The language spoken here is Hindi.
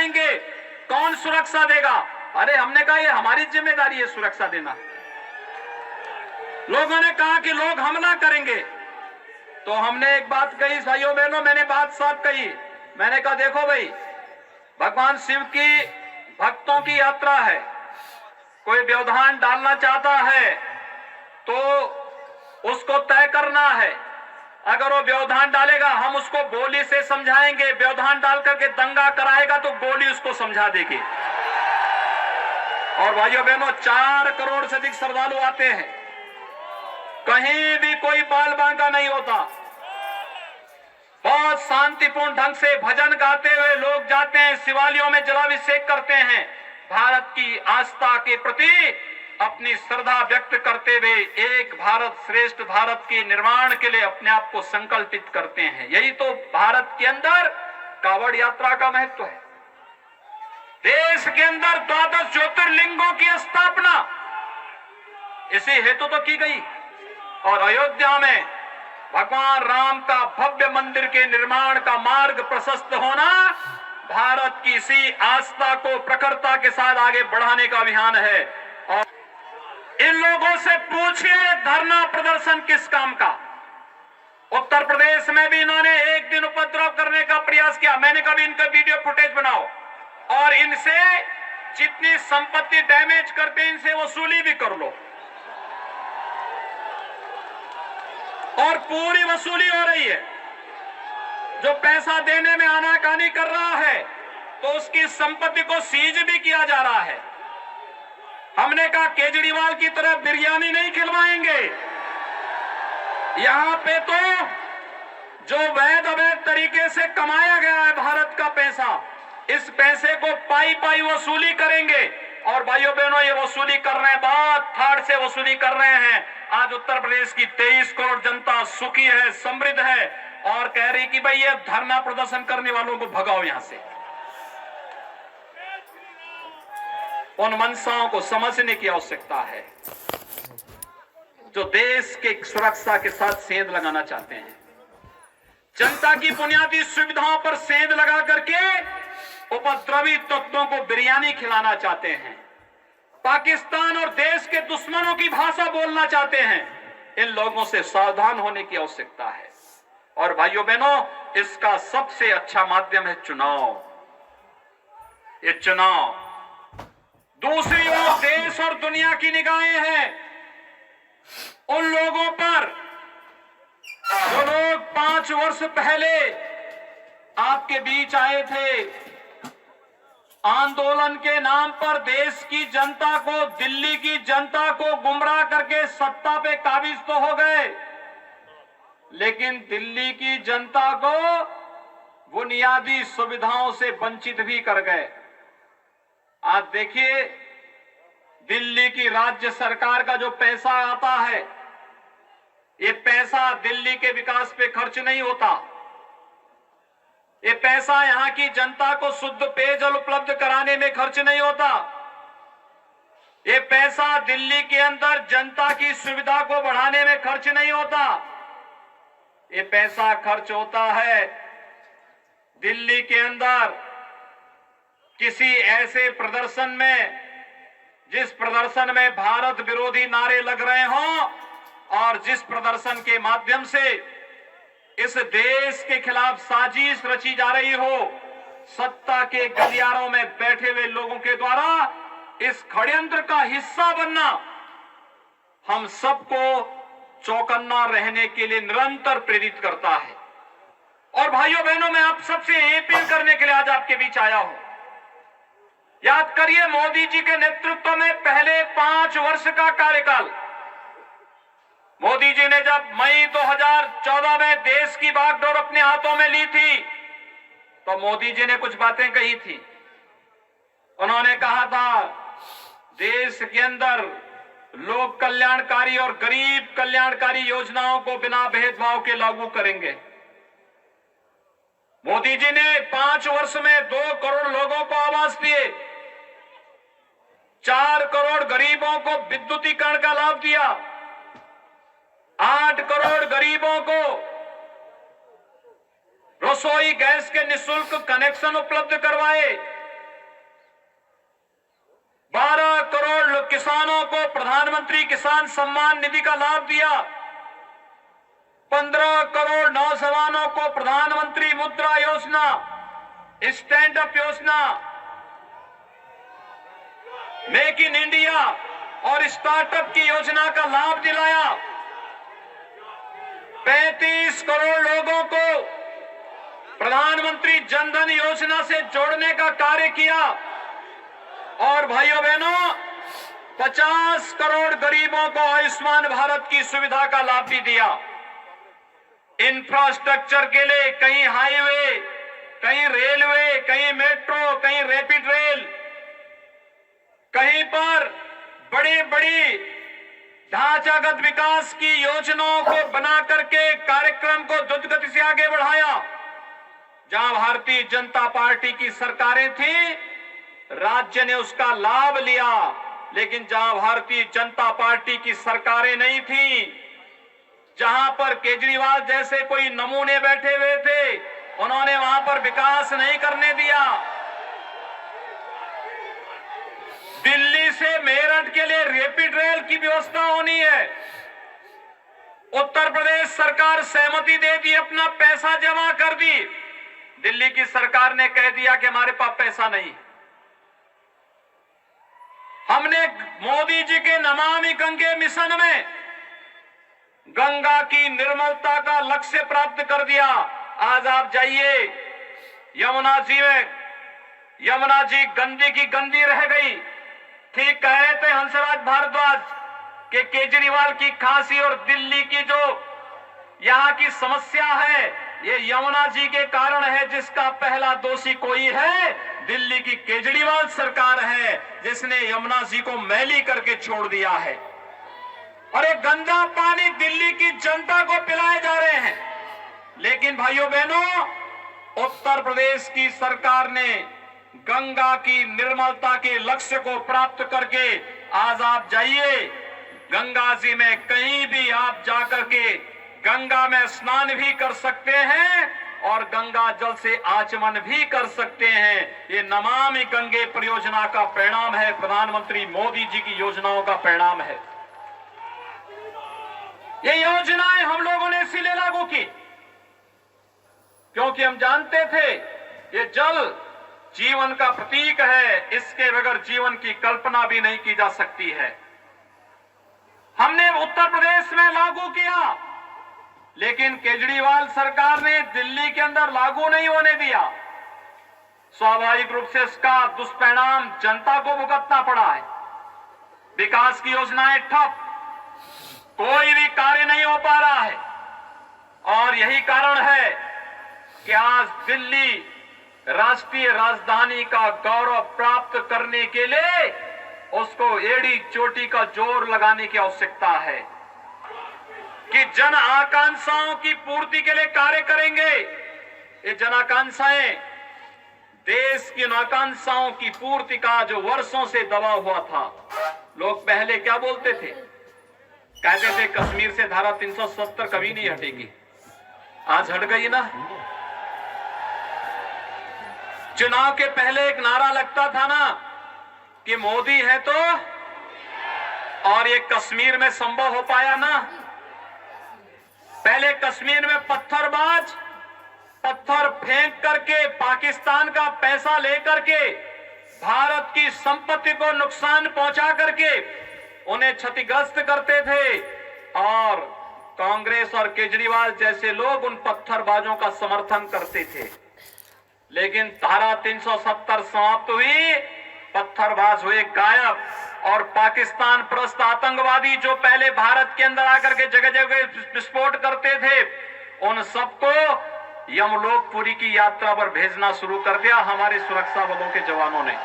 जाएंगे, कौन सुरक्षा देगा? अरे हमने कहा ये हमारी जिम्मेदारी है सुरक्षा देना। लोगों ने कहा कि लोग हमला करेंगे, तो हमने एक बात कही भाइयों बहनों, मैंने बात साफ कही। मैंने कहा देखो भाई, भगवान शिव की भक्तों की यात्रा है, कोई व्यवधान डालना चाहता है तो उसको तय करना है। अगर वो व्यवधान डालेगा हम उसको गोली से समझाएंगे, व्यवधान डाल करके दंगा कराएगा तो गोली उसको समझा देगी। और भाइयों बहनों, 4 करोड़ से अधिक श्रद्धालु आते हैं, कहीं भी कोई बाल बांका नहीं होता। बहुत शांतिपूर्ण ढंग से भजन गाते हुए लोग जाते हैं, शिवालयों में जलाभिषेक करते हैं, भारत की आस्था के प्रति अपनी श्रद्धा व्यक्त करते हुए एक भारत श्रेष्ठ भारत के निर्माण के लिए अपने आप को संकल्पित करते हैं। यही तो भारत के अंदर कावड़ यात्रा का महत्व है। देश के अंदर 12 ज्योतिर्लिंगों की स्थापना इसी हेतु तो की गई, और अयोध्या में भगवान राम का भव्य मंदिर के निर्माण का मार्ग प्रशस्त होना भारत की इसी आस्था को प्रखरता के साथ आगे बढ़ाने का अभियान है। और इन लोगों से पूछिए धरना प्रदर्शन किस काम का। उत्तर प्रदेश में भी इन्होंने एक दिन उपद्रव करने का प्रयास किया। मैंने कभी इनका वीडियो फुटेज बनाओ और इनसे जितनी संपत्ति डैमेज करते इनसे वसूली भी कर लो, और पूरी वसूली हो रही है। जो पैसा देने में आनाकानी कर रहा है तो उसकी संपत्ति को सीज भी किया जा रहा है। हमने कहा केजरीवाल की तरह बिरयानी नहीं खिलवाएंगे, यहां पे तो जो वैध अवैध तरीके से कमाया गया है भारत का पैसा, इस पैसे को पाई पाई वसूली करेंगे। और भाइयों बहनों, ये वसूली कर रहे हैं, बहुत थाड़ से वसूली कर रहे हैं। आज उत्तर प्रदेश की 23 करोड़ जनता सुखी है, समृद्ध है, और कह रही कि भाई ये धरना प्रदर्शन करने वालों को भगाओ यहां से। उन मंशाओं को समझने की आवश्यकता है जो देश के सुरक्षा के साथ सेंध लगाना चाहते हैं, जनता की बुनियादी सुविधाओं पर सेंध लगा करके उपद्रवी तत्वों को बिरयानी खिलाना चाहते हैं, पाकिस्तान और देश के दुश्मनों की भाषा बोलना चाहते हैं। इन लोगों से सावधान होने की आवश्यकता है। और भाइयों बहनों, इसका सबसे अच्छा माध्यम है चुनाव। ये चुनाव, दूसरी ओर देश और दुनिया की निगाहें हैं उन लोगों पर जो लोग 5 वर्ष पहले आपके बीच आए थे, आंदोलन के नाम पर देश की जनता को, दिल्ली की जनता को गुमराह करके सत्ता पे काबिज तो हो गए, लेकिन दिल्ली की जनता को बुनियादी सुविधाओं से वंचित भी कर गए। आज देखिए, दिल्ली की राज्य सरकार का जो पैसा आता है, ये पैसा दिल्ली के विकास पे खर्च नहीं होता। ये पैसा यहां की जनता को शुद्ध पेयजल उपलब्ध कराने में खर्च नहीं होता। ये पैसा दिल्ली के अंदर जनता की सुविधा को बढ़ाने में खर्च नहीं होता। ये पैसा खर्च होता है दिल्ली के अंदर किसी ऐसे प्रदर्शन में जिस प्रदर्शन में भारत विरोधी नारे लग रहे हों, और जिस प्रदर्शन के माध्यम से इस देश के खिलाफ साजिश रची जा रही हो, सत्ता के गलियारों में बैठे हुए लोगों के द्वारा इस षड्यंत्र का हिस्सा बनना हम सबको चौकन्ना रहने के लिए निरंतर प्रेरित करता है। और भाइयों बहनों, मैं आप सबसे अपील करने के लिए आज आपके बीच आया हूं। याद करिए, मोदी जी के नेतृत्व में पहले 5 वर्ष का कार्यकाल, मोदी जी ने जब मई 2014 में देश की बागडोर अपने हाथों में ली थी, तो मोदी जी ने कुछ बातें कही थी। उन्होंने कहा था देश के अंदर लोक कल्याणकारी और गरीब कल्याणकारी योजनाओं को बिना भेदभाव के लागू करेंगे। मोदी जी ने 5 वर्ष में 2 करोड़ लोगों को आवास दिए, 4 करोड़ गरीबों को विद्युतीकरण का लाभ दिया, 8 करोड़ गरीबों को रसोई गैस के निःशुल्क कनेक्शन उपलब्ध करवाए, 12 करोड़ किसानों को प्रधानमंत्री किसान सम्मान निधि का लाभ दिया। 15 करोड़ नौजवानों को प्रधानमंत्री मुद्रा योजना, स्टैंड अप योजना, मेक इन इंडिया और स्टार्टअप की योजना का लाभ दिलाया। 35 करोड़ लोगों को प्रधानमंत्री जनधन योजना से जोड़ने का कार्य किया और भाइयों बहनों 50 करोड़ गरीबों को आयुष्मान भारत की सुविधा का लाभ भी दिया। इंफ्रास्ट्रक्चर के लिए कहीं हाईवे, कहीं रेलवे, कहीं मेट्रो, कहीं रैपिड रेल, कहीं पर बड़ी बड़ी ढांचागत विकास की योजनाओं को बना करके कार्यक्रम को द्रुत गति से आगे बढ़ाया। जहां भारतीय जनता पार्टी की सरकारें थी, राज्य ने उसका लाभ लिया, लेकिन जहां भारतीय जनता पार्टी की सरकारें नहीं थी, जहां पर केजरीवाल जैसे कोई नमूने बैठे हुए थे, उन्होंने वहां पर विकास नहीं करने दिया। दिल्ली से मेरठ के लिए रैपिड रेल की व्यवस्था होनी है। उत्तर प्रदेश सरकार सहमति दे दी, अपना पैसा जमा कर दी। दिल्ली की सरकार ने कह दिया कि हमारे पास पैसा नहीं। हमने मोदी जी के नमामि गंगे मिशन में गंगा की निर्मलता का लक्ष्य प्राप्त कर दिया। आज आप जाइए यमुना जी में, यमुना जी गंदी की गंदी रह गई। ठीक कह रहे थे हंसराज भारद्वाज कि केजरीवाल की खांसी और दिल्ली की जो यहां की समस्या है, ये यमुना जी के कारण है, जिसका पहला दोषी कोई है, दिल्ली की केजरीवाल सरकार है, जिसने यमुना जी को मैली करके छोड़ दिया है। और ये गंदा पानी दिल्ली की जनता को पिलाए जा रहे हैं। लेकिन भाइयों बहनों, उत्तर प्रदेश की सरकार ने गंगा की निर्मलता के लक्ष्य को प्राप्त करके आज आप जाइए गंगा जी में, कहीं भी आप जाकर के गंगा में स्नान भी कर सकते हैं और गंगा जल से आचमन भी कर सकते हैं। ये नमामि गंगे परियोजना का परिणाम है, प्रधानमंत्री मोदी जी की योजनाओं का परिणाम है। ये योजनाएं हम लोगों ने इसीलिए लागू की क्योंकि हम जानते थे ये जल जीवन का प्रतीक है, इसके बगैर जीवन की कल्पना भी नहीं की जा सकती है। हमने उत्तर प्रदेश में लागू किया, लेकिन केजरीवाल सरकार ने दिल्ली के अंदर लागू नहीं होने दिया। स्वाभाविक रूप से इसका दुष्परिणाम जनता को भुगतना पड़ा है। विकास की योजनाएं ठप, कोई भी कार्य नहीं हो पा रहा है। और यही कारण है कि आज दिल्ली राष्ट्रीय राजधानी का गौरव प्राप्त करने के लिए उसको एड़ी चोटी का जोर लगाने की आवश्यकता है कि जन आकांक्षाओं की पूर्ति के लिए कार्य करेंगे। ये जन आकांक्षाएं देश की आकांक्षाओं की पूर्ति का जो वर्षों से दबा हुआ था। लोग पहले क्या बोलते थे, कहते थे कश्मीर से धारा 370 कभी नहीं हटेगी। आज हट गई ना। चुनाव के पहले एक नारा लगता था ना कि मोदी है तो, और ये कश्मीर में संभव हो पाया ना। पहले कश्मीर में पत्थरबाज पत्थर फेंक करके पाकिस्तान का पैसा लेकर के भारत की संपत्ति को नुकसान पहुंचा करके उन्हें क्षतिग्रस्त करते थे, और कांग्रेस और केजरीवाल जैसे लोग उन पत्थरबाजों का समर्थन करते थे। लेकिन धारा 370 समाप्त हुई, पत्थरबाज हुए गायब, और पाकिस्तान परस्त आतंकवादी जो पहले भारत के अंदर आकर के जगह जगह विस्फोट करते थे, उन सबको यमलोकपुरी की यात्रा पर भेजना शुरू कर दिया हमारे सुरक्षा बलों के जवानों ने।